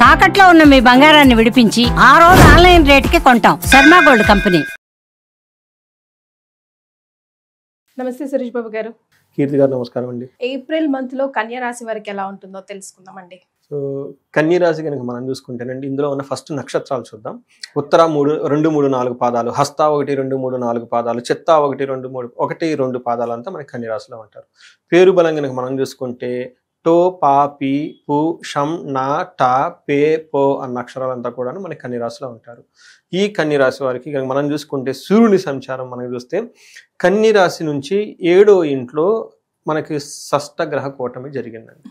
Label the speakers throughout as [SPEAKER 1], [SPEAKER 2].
[SPEAKER 1] తాకట్లో ఉన్న మీ బంగారాన్ని విడిపించి ఆ రోజు ఆన్లైన్ రేటుకి కొంటాం. Sharma gold company.
[SPEAKER 2] నమస్తే సురేష్ బాబు గారు.
[SPEAKER 3] కీర్తి గారు నమస్కారం అండి.
[SPEAKER 2] ఏప్రిల్ మంత్ లో కన్యా రాశి వారికి ఎలా ఉంటుందో తెలుసుకుందామండి.
[SPEAKER 3] సో కన్యా రాశి కనుక మనం చూసుకుంటేనండి, ఇందులో ఉన్న ఫస్ట్ నక్షత్రాలు చూద్దాం. ఉత్తర 3, 2, 3, 4 పాదాలు, హస్త 1, 2, 3, 4 పాదాలు, చిత్త 1, 2, 3, 1, 2 పాదాలు అంతా మనకి కన్యా రాశిలో ఉంటారు. పేరు బలం కనుక మనం చూసుకుంటే టో, పా, పి, పు, షం, నా, టా, పే, పో అన్న అక్షరాలంతా కూడా మనకి కన్యా రాశిలో ఉంటారు. ఈ కన్యా రాశి వారికి కనుక మనం చూసుకుంటే సూర్యుని సంచారం మనం చూస్తే కన్యా రాశి నుంచి 7వ ఇంట్లో మనకి షష్ఠ గ్రహ కూటమి జరిగిందండి.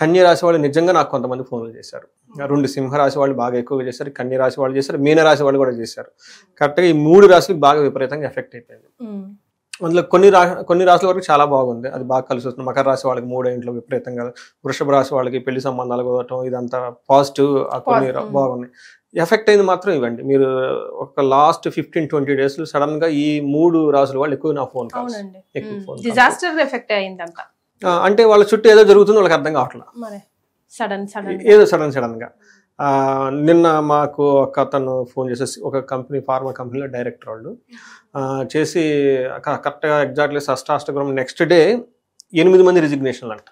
[SPEAKER 3] కన్యా రాశి వాళ్ళు నిజంగా నాకు కొంతమంది ఫోన్లు చేశారు. 2 సింహరాశి వాళ్ళు బాగా ఎక్కువగా చేశారు, కన్యా రాశి వాళ్ళు చేశారు, మీన రాశి వాళ్ళు కూడా చేశారు. కరెక్ట్గా ఈ 3 రాశులకు బాగా విపరీతంగా ఎఫెక్ట్ అయిపోయింది. అందులో కొన్ని రాశుల వరకు చాలా బాగుంది, అది బాగా కలిసి వస్తుంది. మకర రాశి వాళ్ళకి 3వ ఇంట్లో విపరీతంగా, వృషభ రాశి వాళ్ళకి పెళ్లి సంబంధాలు కుదరటం, ఇదంతా పాజిటివ్ కొన్ని బాగున్నాయి. ఎఫెక్ట్ అయింది మాత్రం ఇవ్వండి. మీరు ఒక లాస్ట్ 15-20 డేస్ సడన్ గా ఈ 3 రాసుల వాళ్ళు ఎక్కువ నా ఫోన్ కాల్స్,
[SPEAKER 2] డిజాస్టర్ ఎఫెక్ట్ అయింది అంతా.
[SPEAKER 3] అంటే వాళ్ళ చుట్టూ ఏదో జరుగుతుందో వాళ్ళకి అర్థం కావట్లేదు, ఏదో సడన్ గా. నిన్న మాకు ఒక అతను ఫోన్ చేసేసి, ఒక కంపెనీ, ఫార్మా కంపెనీలో డైరెక్టర్ వాళ్ళు చేసి కరెక్ట్గా ఎగ్జాక్ట్లీ షష్టాష్టగ్రహం నెక్స్ట్ డే 8 మంది రిజిగ్నేషన్లు అంట.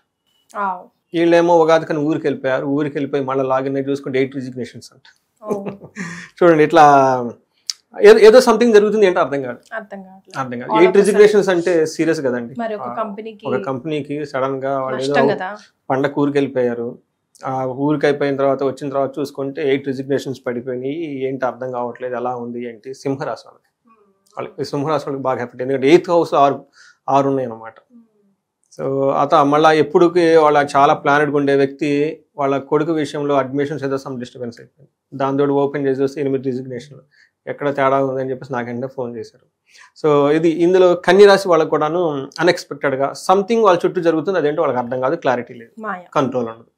[SPEAKER 3] వీళ్ళేమో ఉగాది కానీ ఊరికి వెళ్ళిపోయి మళ్ళీ లాగిన్ అయ్యి చూసుకుంటే 8 రిజిగ్నేషన్స్ అంట. చూడండి, ఇట్లా ఏదో సంథింగ్ జరుగుతుంది ఏంటో అర్థం కాదు. 8 రిజిగ్నేషన్స్ అంటే సీరియస్ కదండి. ఒక కంపెనీకి సడన్ గా వాళ్ళు ఏదో పండగ ఊరికి వెళ్ళిపోయారు. ఆ ఊరికి అయిపోయిన తర్వాత వచ్చిన తర్వాత చూసుకుంటే 8 రిజిగ్నేషన్స్ పడిపోయినాయి. ఏంటి అర్థం కావట్లేదు, ఎలా ఉంది ఏంటి. సింహరాశి వాళ్ళకి సింహరాశి వాళ్ళకి బాగా ఎఫెక్ట్, ఎందుకంటే 8th హౌస్ 6 ఉన్నాయి అన్నమాట. సో మళ్ళీ ఎప్పుడుకి వాళ్ళ చాలా ప్లానెడ్గా ఉండే వ్యక్తి వాళ్ళ కొడుకు విషయంలో అడ్మిషన్స్ ఏదో సమ్ డిస్టర్బెన్స్ అయిపోయింది. దాంతో ఓపెన్ చేసి వస్తే 8 రిజిగ్నేషన్లు, ఎక్కడ తేడా ఉందని చెప్పేసి నాకంటే ఫోన్ చేశారు. సో ఇందులో కన్యా రాశి వాళ్ళకు కూడాను అన్ఎక్స్పెక్టెడ్గా సంథింగ్ వాళ్ళ చుట్టూ జరుగుతుంది, అదేంటో వాళ్ళకి అర్థం కాదు, క్లారిటీ లేదు, కంట్రోల్ ఉండదు.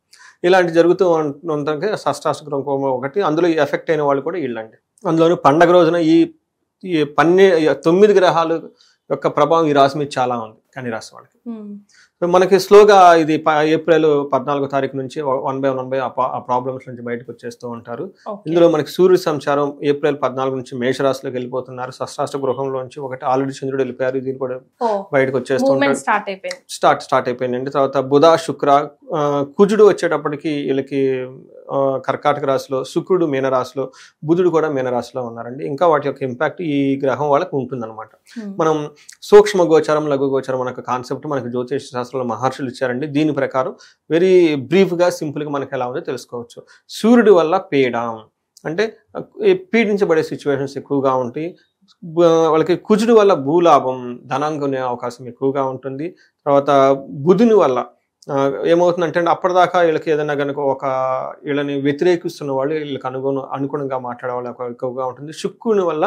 [SPEAKER 3] ఇలాంటి జరుగుతూ ఉంటే షష్టాష్టగ్రహం ఒకటి, అందులో ఎఫెక్ట్ అయిన వాళ్ళు కూడా వీళ్ళండి. అందులోనూ పండగ రోజున ఈ 9 గ్రహాలు యొక్క ప్రభావం ఈ రాశి మీద చాలా ఉంది కన్యా రాశి వాళ్ళకి. మనకి స్లోగా ఇది ఏప్రిల్ 14వ తారీఖు నుంచి 1 by 1 ఆ ప్రాబ్లమ్స్ నుంచి బయటకు వచ్చేస్తూ ఉంటారు. ఇందులో మనకి సూర్య సంచారం ఏప్రిల్ 14 నుంచి మేషరాశిలోకి వెళ్ళిపోతున్నారు. షష్టాష్ట గృహంలోంచి ఒకటి ఆల్రెడీ చంద్రుడు వెళ్ళిపోయారు, దీని కూడా బయటకు వచ్చేస్తూ ఉంటారు, స్టార్ట్ అయిపోయిందండి. తర్వాత బుధ, శుక్ర, కుజుడు వచ్చేటప్పటికి వీళ్ళకి కర్కాటక రాశిలో, శుక్రుడు మీనరాశిలో, బుధుడు కూడా మీనరాశిలో ఉన్నారండి. ఇంకా వాటి యొక్క ఇంపాక్ట్ ఈ గ్రహం వాళ్ళకి ఉంటుందన్నమాట. మనం సూక్ష్మ గోచరం, లఘు గోచరం అనే కాన్సెప్ట్ మనకి జ్యోతిష శాస్త్రంలో మహర్షులు ఇచ్చారండి. దీని ప్రకారం వెరీ బ్రీఫ్గా సింపుల్గా మనకి ఎలా ఉందో తెలుసుకోవచ్చు. సూర్యుడి వల్ల పీడం అంటే పీడించబడే సిచ్యువేషన్స్ ఎక్కువగా ఉంటాయి. వాళ్ళకి కుజుడు వల్ల భూలాభం, ధనం కొనే అవకాశం ఎక్కువగా ఉంటుంది. తర్వాత బుధుని వల్ల ఏమవుతుందంటే అప్పటిదాకా వీళ్ళకి ఏదైనా కనుక వీళ్ళని వ్యతిరేకిస్తున్న వాళ్ళు వీళ్ళకి అనుగుణంగా మాట్లాడే వాళ్ళు ఎక్కువగా ఉంటుంది. శుక్రుని వల్ల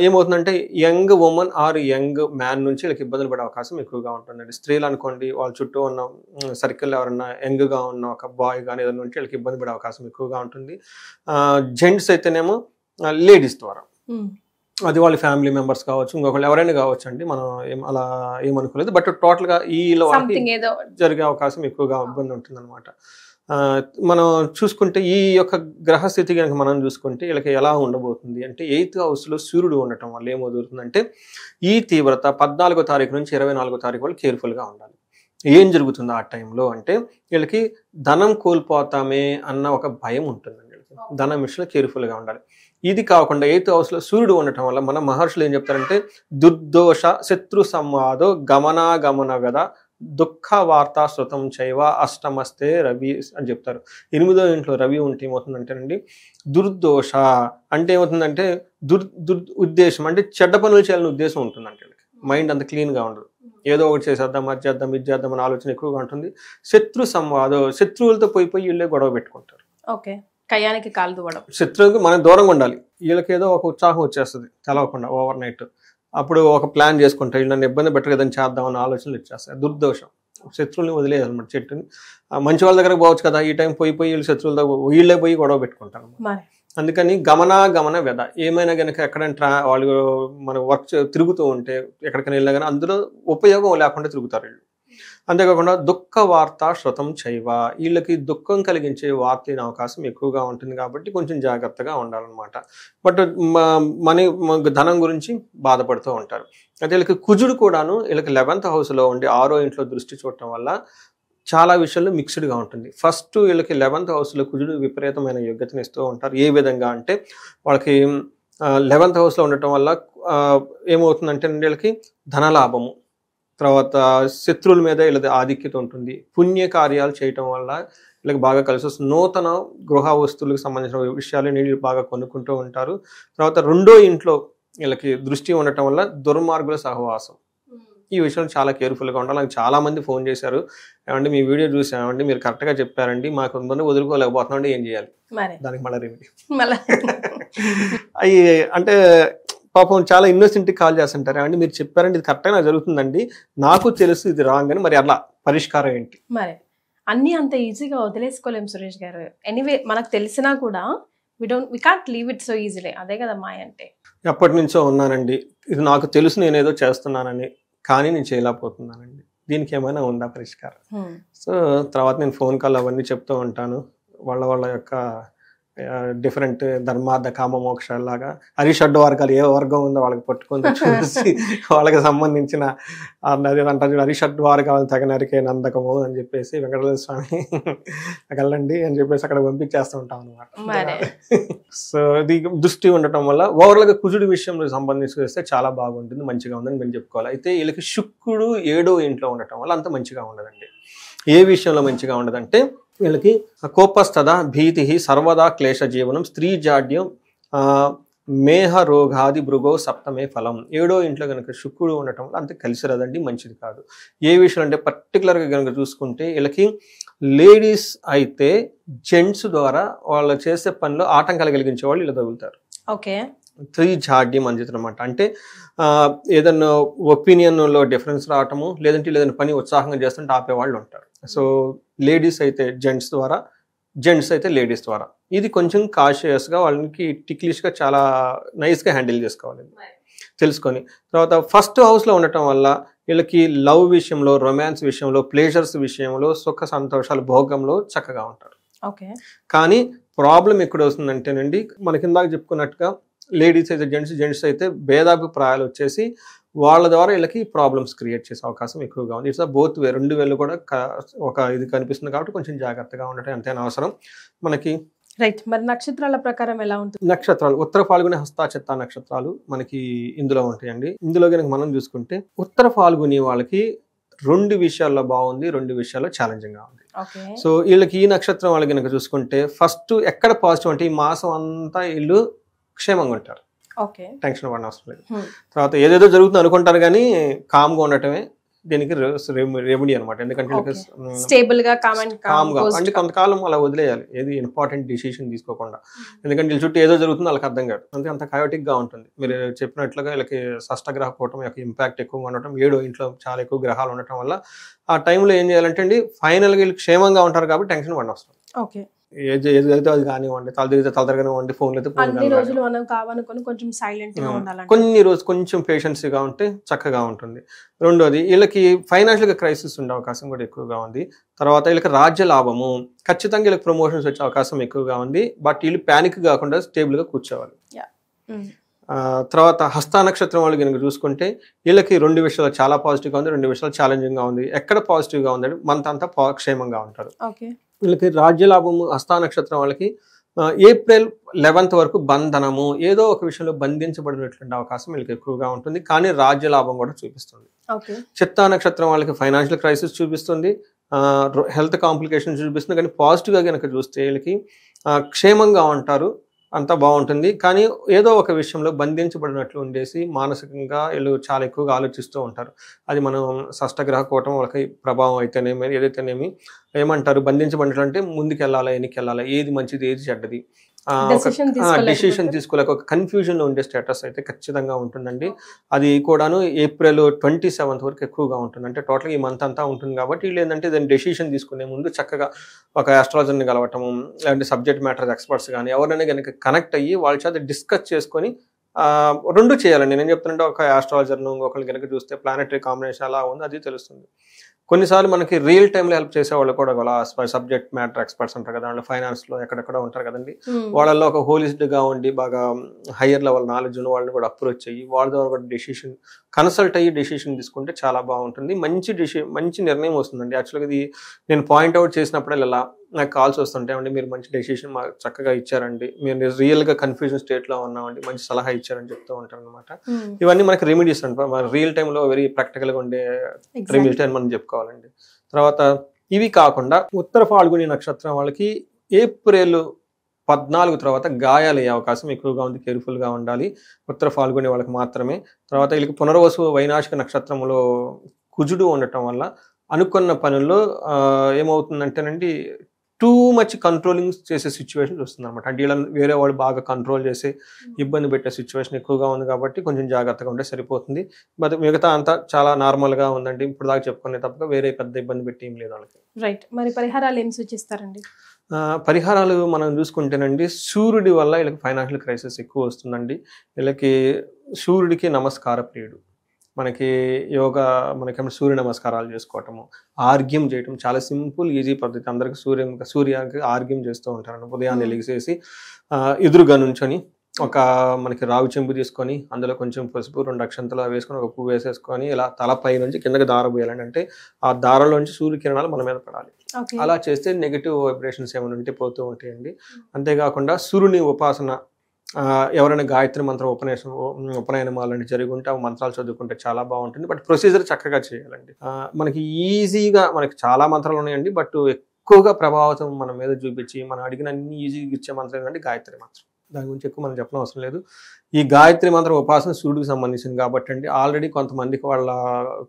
[SPEAKER 3] ఏమవుతుందంటే young women or young man నుంచి వీళ్ళకి ఇబ్బందులు పడే అవకాశం ఎక్కువగా ఉంటుందండి. స్త్రీలు అనుకోండి, వాళ్ళ చుట్టూ ఉన్న సర్కిల్ ఎవరన్నా యంగ్గా ఉన్న ఒక బాయ్ కానీ ఏదైనా ఉంటే వీళ్ళకి ఇబ్బంది పడే అవకాశం ఎక్కువగా ఉంటుంది. జెంట్స్ అయితేనేమో లేడీస్ ద్వారా, అది వాళ్ళ ఫ్యామిలీ మెంబర్స్ కావచ్చు, ఇంకొకళ్ళు ఎవరైనా కావచ్చు అండి, మనం అలా ఏమనుకోలేదు. బట్ టోటల్గా ఈలో జరిగే అవకాశం ఎక్కువగా ఇబ్బంది ఉంటుంది అనమాట. మనం చూసుకుంటే ఈ యొక్క గ్రహస్థితి కనుక మనం చూసుకుంటే వీళ్ళకి ఎలా ఉండబోతుంది అంటే 8th హౌస్లో సూర్యుడు ఉండటం వల్ల ఏమవుతుందంటే ఈ తీవ్రత 14వ తారీఖు నుంచి 24వ తారీఖు వాళ్ళు కేర్ఫుల్గా ఉండాలి. ఏం జరుగుతుంది ఆ టైంలో అంటే వీళ్ళకి ధనం కోల్పోతామే అన్న ఒక భయం ఉంటుందండి. వీళ్ళకి ధనం విషయంలో కేర్ఫుల్గా ఉండాలి. ఇది కాకుండా 8th హౌస్లో సూర్యుడు ఉండటం వల్ల మన మహర్షులు ఏం చెప్తారంటే దుర్దోష శత్రు సంవాదో గమనాగమన గద దుఃఖ వార్తా శృతం చైవ అష్టమస్తే రవి అని చెప్తారు. 8వ ఇంట్లో రవి ఉంటే ఏమవుతుందంటేనండి దుర్దోష అంటే ఏమవుతుందంటే ఉద్దేశం అంటే చెడ్డ పనులు చేయాలని ఉద్దేశం ఉంటుందంటే మైండ్ అంత క్లీన్గా ఉండదు, ఏదో ఒకటి చేసేద్దాం, అది చేద్దాం, ఇది చేద్దాం అనే ఆలోచన ఎక్కువగా ఉంటుంది. శత్రు సంవాదో శత్రువులతో పోయి వీళ్ళే గొడవ పెట్టుకుంటారు.
[SPEAKER 2] కయానికి కాలు దువ్వడం,
[SPEAKER 3] శత్రువుకి మనం దూరంగా ఉండాలి. వీళ్ళకి ఏదో ఒక ఉత్సాహం వచ్చేస్తుంది తెలవకుండా ఓవర్ నైట్. అప్పుడు ఒక ప్లాన్ చేసుకుంటారు, వీళ్ళు నన్ను ఇబ్బంది పెట్టకదని చేద్దామన్న ఆలోచనలు వచ్చేస్తాయి. దుర్దోషం, శత్రువుని వదిలేదు అనమాట. చెట్టుని మంచి వాళ్ళ దగ్గరకు పోవచ్చు కదా, ఈ టైం పోయి వీళ్ళు శత్రువుల దగ్గర వీళ్ళే పోయి గొడవ పెట్టుకుంటారు. అందుకని గమన వ్యధ ఏమైనా కనుక ఎక్కడైనా వాళ్ళు మన వర్క్ తిరుగుతూ ఉంటే ఎక్కడికైనా వెళ్ళినా కానీ అందులో ఉపయోగం లేకుండా తిరుగుతారు వీళ్ళు. అంతేకాకుండా దుఃఖ వార్త శృతం చైవ, వీళ్ళకి దుఃఖం కలిగించే వార్త అయిన అవకాశం ఎక్కువగా ఉంటుంది కాబట్టి కొంచెం జాగ్రత్తగా ఉండాలన్నమాట. బట్ ధనం గురించి బాధపడుతూ ఉంటారు. అయితే వీళ్ళకి కుజుడు కూడాను వీళ్ళకి 11th హౌస్లో ఉండి 6వ ఇంట్లో దృష్టి చూడటం వల్ల చాలా విషయాల్లో మిక్స్డ్గా ఉంటుంది. ఫస్ట్ వీళ్ళకి 11th హౌస్లో కుజుడు విపరీతమైన యోగ్యతను ఇస్తూ ఉంటారు. ఏ విధంగా అంటే వాళ్ళకి 11th హౌస్లో ఉండటం వల్ల ఏమవుతుందంటే వీళ్ళకి ధనలాభము, తర్వాత శత్రువుల మీద వీళ్ళది ఆధిక్యత ఉంటుంది. పుణ్య కార్యాలు చేయటం వల్ల వీళ్ళకి బాగా కలిసి వస్తుంది. నూతన గృహ వస్తువులకు సంబంధించిన విషయాలు వీళ్ళు బాగా కొనుక్కుంటూ ఉంటారు. తర్వాత 2వ ఇంట్లో వీళ్ళకి దృష్టి ఉండటం వల్ల దుర్మార్గుల సహవాసం, ఈ విషయంలో చాలా కేర్ఫుల్గా ఉండాలి. నాకు చాలా మంది ఫోన్ చేశారు, ఏమంటే మీ వీడియో చూసామండి, మీరు కరెక్ట్గా చెప్పారండి, మాకు ఉందని వదులుకోలేకపోతున్నాండి, ఏం చేయాలి? దానికి మళ్ళీ రెమెడీ అవి అంటే పాపం చాలా ఇన్నోసెంట్కి కాల్ చేస్తుంటారు, ఏమంటే మీరు చెప్పారండి ఇది కరెక్ట్గా నాకు జరుగుతుందండి, నాకు తెలుసు ఇది రాంగ్ అని, మరి అలా పరిష్కారం ఏంటి?
[SPEAKER 2] మరి అన్నీ అంత ఈజీగా వదిలేసుకోలేము సురేష్ గారు. ఎనీవే మనకు తెలిసినా కూడా we can't leave it so easily. అదే కదా మాయ అంటే.
[SPEAKER 3] ఎప్పటి నుంచో ఉన్నానండి, ఇది నాకు తెలుసు, నేను ఏదో చేస్తున్నానని, కానీ నేను చేయలేకపోతున్నానండి, దీనికి ఏమైనా ఉందా పరిష్కారం? సో తర్వాత నేను ఫోన్ కాల్ అవన్నీ చెప్తూ ఉంటాను. వాళ్ళ యొక్క డిఫరెంట్ ధర్మార్థ కామ మోక్షాలాగా అరిషడ్ వర్గాలు ఏ వర్గం ఉందో వాళ్ళకి పట్టుకొని చూసి వాళ్ళకి సంబంధించిన అంటారు అరిషడ్ వర్గాలు తగినరికే నందకము అని చెప్పేసి వెంకటేశ్వర స్వామి వెళ్ళండి అని చెప్పేసి అక్కడ పంపించేస్తూ ఉంటాం అనమాట. సో ఇది దృష్టి ఉండటం వల్ల ఓవరాల్గా కుజుడి విషయంలో సంబంధించి వస్తే చాలా బాగుంటుంది, మంచిగా ఉందని మేము చెప్పుకోవాలి. అయితే వీళ్ళకి శుక్రుడు 7వ ఇంట్లో ఉండటం వల్ల అంత మంచిగా ఉండదండి. ఏ విషయంలో మంచిగా ఉండదంటే వీళ్ళకి కోపస్థద భీతి సర్వదా క్లేశ జీవనం స్త్రీ జాడ్యం మేహ రోగాది భృగో సప్తమే ఫలం. 7వ ఇంట్లో కనుక శుక్రుడు ఉండటం వల్ల అంత కలిసి రాదండి, మంచిది కాదు. ఏ విషయం అంటే పర్టికులర్గా కనుక చూసుకుంటే వీళ్ళకి లేడీస్ అయితే జెంట్స్ ద్వారా వాళ్ళు చేసే పనిలో ఆటంకాలు కలిగించే వాళ్ళు ఇలా తగులుతారు.
[SPEAKER 2] ఓకే,
[SPEAKER 3] స్త్రీ జాడ్యం అని అనమాట. అంటే ఏదన్నా ఒపీనియన్లో డిఫరెన్స్ రావటము, లేదంటే ఏదైనా పని ఉత్సాహంగా చేస్తుంటే ఆపేవాళ్ళు ఉంటారు. సో లేడీస్ అయితే జెంట్స్ ద్వారా, జెంట్స్ అయితే లేడీస్ ద్వారా. ఇది కొంచెం కాషియస్గా వాళ్ళకి టిక్లిష్గా చాలా నైస్గా హ్యాండిల్ చేసుకోవాలి తెలుసుకొని. తర్వాత 1st హౌస్లో ఉండటం వల్ల వీళ్ళకి లవ్ విషయంలో, రొమాన్స్ విషయంలో, ప్లేజర్స్ విషయంలో, సుఖ సంతోషాలు భోగంలో చక్కగా ఉంటారు.
[SPEAKER 2] ఓకే,
[SPEAKER 3] కానీ ప్రాబ్లం ఎక్కడ వస్తుందంటేనండి, మనకి ఇందాక చెప్పుకున్నట్టుగా లేడీస్ అయితే జెంట్స్ అయితే భేదాభిప్రాయాలు వచ్చేసి వాళ్ళ ద్వారా వీళ్ళకి ప్రాబ్లమ్స్ క్రియేట్ చేసే అవకాశం ఎక్కువగా ఉంది. ఇట్స్ బోత్ వే, 2 వేలు కూడా ఒక ఇది కనిపిస్తుంది కాబట్టి కొంచెం జాగ్రత్తగా ఉండటం ఎంతైనా అవసరం మనకి.
[SPEAKER 2] రైట్. మరి నక్షత్రాల ప్రకారం ఎలా ఉంటుంది?
[SPEAKER 3] నక్షత్రాలు ఉత్తర ఫాల్గుని హస్త చిత్త నక్షత్రాలు మనకి ఇందులో ఉంటాయండి. ఇందులో కనుక మనం చూసుకుంటే ఉత్తర ఫాల్గుని వాళ్ళకి 2 విషయాల్లో బాగుంది, 2 విషయాల్లో ఛాలెంజింగ్ గా ఉంది. సో వీళ్ళకి ఈ నక్షత్రం వాళ్ళు కనుక చూసుకుంటే ఫస్ట్ ఎక్కడ పాజిటివ్ అంటే ఈ మాసం అంతా వీళ్ళు క్షేమంగా ఉంటారు, టెన్షన్ పడిన అవసరం లేదు. తర్వాత ఏదేదో జరుగుతుంది అనుకుంటారు కానీ కామ్గా ఉండటమే దీనికి రెమెడీ అనమాట. ఎందుకంటే
[SPEAKER 2] స్టేబుల్ గా
[SPEAKER 3] అంటే కొంతకాలం అలా వదిలేయాలి, ఏది ఇంపార్టెంట్ డిసిషన్ తీసుకోకుండా. ఎందుకంటే వీళ్ళ చుట్టూ ఏదో జరుగుతుందో వాళ్ళకి అర్థం కాదు, అంతే అంత కయోటిక్ గా ఉంటుంది. మీరు చెప్పినట్లుగా వీళ్ళకి షష్టగ్రహ కూటం యొక్క ఇంపాక్ట్ ఎక్కువగా ఉండటం, 7వ ఇంట్లో చాలా ఎక్కువ గ్రహాలు ఉండటం వల్ల ఆ టైంలో ఏం చేయాలంటే అండి, ఫైనల్గా వీళ్ళు క్షేమంగా ఉంటారు కాబట్టి టెన్షన్ పడిన అవసరం.
[SPEAKER 2] ఓకే,
[SPEAKER 3] ఏది అయితే అది కానివ్వండి, తలదరగానివ్వండి, ఫోన్లు అయితే కొన్ని రోజు కొంచెం పేషెన్సీగా ఉంటే చక్కగా ఉంటుంది. రెండోది వీళ్ళకి ఫైనాన్షియల్గా క్రైసిస్ ఉండే అవకాశం కూడా ఎక్కువగా ఉంది. తర్వాత వీళ్ళకి రాజ్య లాభము, ఖచ్చితంగా వీళ్ళకి ప్రమోషన్స్ వచ్చే అవకాశం ఎక్కువగా ఉంది. బట్ వీళ్ళు ప్యానిక్ కాకుండా స్టేబుల్గా కూర్చోవాలి. తర్వాత హస్త నక్షత్రం వాళ్ళు కనుక చూసుకుంటే వీళ్ళకి 2 విషయాలు చాలా పాజిటివ్గా ఉంది, 2 విషయాలు ఛాలెంజింగ్గా ఉంది. ఎక్కడ పాజిటివ్గా ఉందంటే మంత్ అంతా క్షేమంగా ఉంటారు. వీళ్ళకి రాజ్యలాభము హస్త నక్షత్రం వాళ్ళకి ఏప్రిల్ 11th వరకు బంధనము, ఏదో ఒక విషయంలో బంధించబడినటువంటి అవకాశం వీళ్ళకి ఎక్కువగా ఉంటుంది, కానీ రాజ్యలాభం కూడా చూపిస్తుంది. చిత్తా నక్షత్రం వాళ్ళకి ఫైనాన్షియల్ క్రైసిస్ చూపిస్తుంది, హెల్త్ కాంప్లికేషన్స్ చూపిస్తుంది. కానీ పాజిటివ్గా కనుక చూస్తే వీళ్ళకి క్షేమంగా ఉంటారు, అంతా బాగుంటుంది. కానీ ఏదో ఒక విషయంలో బంధించబడినట్లు ఉండేసి మానసికంగా వీళ్ళు చాలా ఎక్కువగా ఆలోచిస్తూ ఉంటారు. అది మనం షష్టగ్రహ కూటం వాళ్ళకి ప్రభావం అయితేనేమి ఏదైతేనేమి ఏమంటారు, బంధించబడినట్లు అంటే ముందుకు వెళ్ళాలా వెనక్కి వెళ్ళాలా, ఏది మంచిది ఏది చెడ్డది, డెసిషన్ తీసుకోలేక ఒక కన్ఫ్యూజన్ లో ఉండే స్టేటస్ అయితే ఖచ్చితంగా ఉంటుందండి. అది కూడాను ఏప్రిల్ 27th వరకు ఎక్కువగా ఉంటుంది. అంటే టోటల్గా ఈ మంత్ అంతా ఉంటుంది కాబట్టి వీళ్ళు ఏంటంటే దాన్ని డెసిషన్ తీసుకునే ముందు చక్కగా ఒక ఆస్ట్రాలజర్ని కలవటము, లేదంటే సబ్జెక్ట్ మ్యాటర్ ఎక్స్పర్ట్స్ కానీ ఎవరైనా కనుక కనెక్ట్ అయ్యి వాళ్ళ చేత డిస్కస్ చేసుకొని 2 చేయాలండి. నేను చెప్తుంటే ఒక ఆస్ట్రాలజర్ను ఒకళ్ళు కనుక చూస్తే ప్లానెటరీ కాంబినేషన్ అలా ఉంది, అది తెలుస్తుంది. కొన్నిసార్లు మనకి రియల్ టైంలో హెల్ప్ చేసే వాళ్ళు కూడా సబ్జెక్ట్ మ్యాటర్ ఎక్స్పర్ట్స్ ఉంటారు కదా, ఫైనాన్స్లో ఎక్కడెక్కడ ఉంటారు కదండి, వాళ్ళల్లో ఒక హోలిస్ట్గా ఉండి బాగా హయ్యర్ లెవెల్ నాలెడ్జ్ ఉన్న వాళ్ళని కూడా అప్రోచ్ అయ్యి వాళ్ళ ద్వారా కూడా డెసిషన్ కన్సల్ట్ అయ్యి డెసిషన్ తీసుకుంటే చాలా బాగుంటుంది. మంచి నిర్ణయం వస్తుందండి. యాక్చువల్గా ఇది నేను పాయింట్అవుట్ చేసినప్పుడు ఇలా నాకు కాల్స్ వస్తుంటాయండి, మీరు మంచి డెసిషన్ మాకు చక్కగా ఇచ్చారండి, మేము రియల్గా కన్ఫ్యూజన్ స్టేట్లో ఉన్నామండి, మంచి సలహా ఇచ్చారని చెప్తూ ఉంటారు అనమాట. ఇవన్నీ మనకి రెమెడీస్ అంటే మన రియల్ టైంలో వెరీ ప్రాక్టికల్గా ఉండే రెమెడీస్ అని మనం చెప్పుకోవాలండి. తర్వాత ఇవి కాకుండా ఉత్తర ఫాల్గుని నక్షత్రం వాళ్ళకి ఏప్రిల్ 14 తర్వాత గాయాలు అయ్యే అవకాశం ఎక్కువగా ఉంది, కేర్ఫుల్గా ఉండాలి ఉత్తర ఫాల్గుని వాళ్ళకి మాత్రమే. తర్వాత వీళ్ళకి పునర్వసు వైనాశిక నక్షత్రంలో కుజుడు ఉండటం వల్ల అనుకున్న పనుల్లో ఏమవుతుందంటేనండి టూ మచ్ కంట్రోలింగ్ చేసే సిచ్యువేషన్ వస్తుంది అనమాట. అంటే వీళ్ళని వేరే వాళ్ళు బాగా కంట్రోల్ చేసి ఇబ్బంది పెట్టే సిచ్యువేషన్ ఎక్కువగా ఉంది కాబట్టి కొంచెం జాగ్రత్తగా ఉంటే సరిపోతుంది. బట్ మిగతా అంతా చాలా నార్మల్గా ఉందండి. ఇప్పుడు దాకా చెప్పుకునే తప్ప వేరే పెద్ద ఇబ్బంది పెట్టి ఏం లేదు వాళ్ళకి.
[SPEAKER 2] రైట్. మరి పరిహారాలు ఏం సూచిస్తారండి?
[SPEAKER 3] పరిహారాలు మనం చూసుకుంటేనండి సూర్యుడి వల్ల వీళ్ళకి ఫైనాన్షియల్ క్రైసిస్ ఎక్కువ వస్తుందండి. వీళ్ళకి సూర్యుడికి నమస్కార ప్రియుడు. మనకి యోగా మనకేమో సూర్య నమస్కారాలు చేసుకోవటము, ఆర్గ్యం చేయటం చాలా సింపుల్ ఈజీ పద్ధతి. అందరికి సూర్యానికి ఆర్గ్యం చేస్తూ ఉంటారు. ఉదయాన్నే లెగిసేసి ఎదురుగా నుంచొని ఒక మనకి రావి చెంబు తీసుకొని అందులో కొంచెం పసుపు 2 అక్షంతలు వేసుకొని ఒక పువ్వు వేసేసుకొని ఇలా తలపై నుంచి కిందకి దార పోయాలండి. అంటే ఆ దారలోంచి సూర్యకిరణాలు మన మీద పడాలి. అలా చేస్తే నెగిటివ్ వైబ్రేషన్స్ ఏమైనా ఉంటే పోతూ ఉంటాయండి. అంతేకాకుండా సూర్యుని ఉపాసన ఎవరైనా గాయత్రి మంత్రం ఉపనయనం అలాంటి జరిగి ఉంటే ఆ మంత్రాలు చదువుకుంటే చాలా బాగుంటుంది. బట్ ప్రొసీజర్ చక్కగా చేయాలండి. మనకి ఈజీగా మనకి చాలా మంత్రాలు ఉన్నాయండి, బట్ ఎక్కువగా ప్రభావితం మన మీద చూపించి మనం అడిగిన అన్ని ఈజీగా ఇచ్చే మంత్రం ఏంటంటే గాయత్రి మంత్రం. దాని గురించి ఎక్కువ మనం చెప్పడం అవసరం లేదు. ఈ గాయత్రి మంత్రం ఉపాసన సూర్యుడికి సంబంధించింది కాబట్టి అండి ఆల్రెడీ కొంతమందికి వాళ్ళ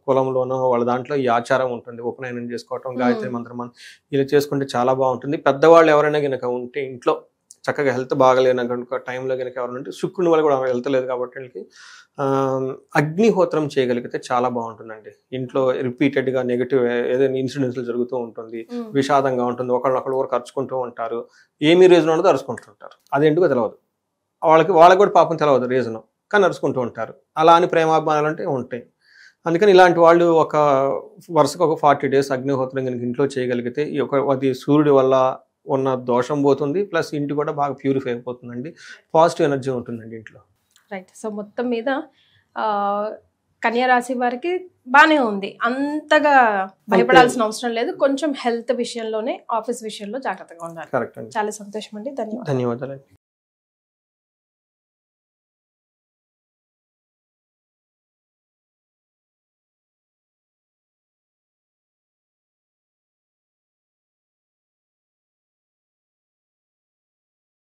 [SPEAKER 3] కులంలోనో వాళ్ళ దాంట్లో ఈ ఆచారం ఉంటుంది, ఉపనయనం చేసుకోవటం గాయత్రి మంత్రం ఇలా చేసుకుంటే చాలా బాగుంటుంది. పెద్దవాళ్ళు ఎవరైనా కనుక ఉంటే ఇంట్లో చక్కగా హెల్త్ బాగలేనక టైంలో కనుక ఎవరైనా ఉంటే శుక్రుని వల్ల కూడా హెల్త్ లేదు కాబట్టి వాళ్ళకి అగ్నిహోత్రం చేయగలిగితే చాలా బాగుంటుందండి. ఇంట్లో రిపీటెడ్గా నెగిటివ్ ఏదైనా ఇన్సిడెంట్స్లు జరుగుతూ ఉంటుంది, విషాదంగా ఉంటుంది, ఒకళ్ళొకళ్ళు ఊరు ఖర్చుకుంటూ ఉంటారు, ఏమీ రీజన్ ఉండదు అరుచుకుంటుంటారు. అదేంటికో తెలియదు వాళ్ళకి కూడా పాపం తెలియదు రీజను, కానీ అరుచుకుంటూ ఉంటారు. అలా అని ప్రేమాభిమానాలు అంటే ఉంటాయి. అందుకని ఇలాంటి వాళ్ళు ఒక వరుసకు ఒక 40 days అగ్నిహోత్రం కనుక ఇంట్లో చేయగలిగితే అది సూర్యుడి వల్ల ఉన్న దోషం పోతుంది, ప్లస్ ఇంటి కూడా బాగా ప్యూరిఫై అయిపోతుందండి, పాజిటివ్ ఎనర్జీ ఉంటుందండి ఇంట్లో.
[SPEAKER 2] రైట్. సో మొత్తం మీద కన్యా రాశి వారికి బాగానే ఉంది, అంతగా భయపడాల్సిన అవసరం లేదు. కొంచెం హెల్త్ విషయంలోనే ఆఫీస్ విషయంలో జాగ్రత్తగా ఉండాలి.
[SPEAKER 3] కరెక్ట్ అండి.
[SPEAKER 2] చాలా సంతోషం అండి. ధన్యవాదాలు.
[SPEAKER 3] ధన్యవాదాలు.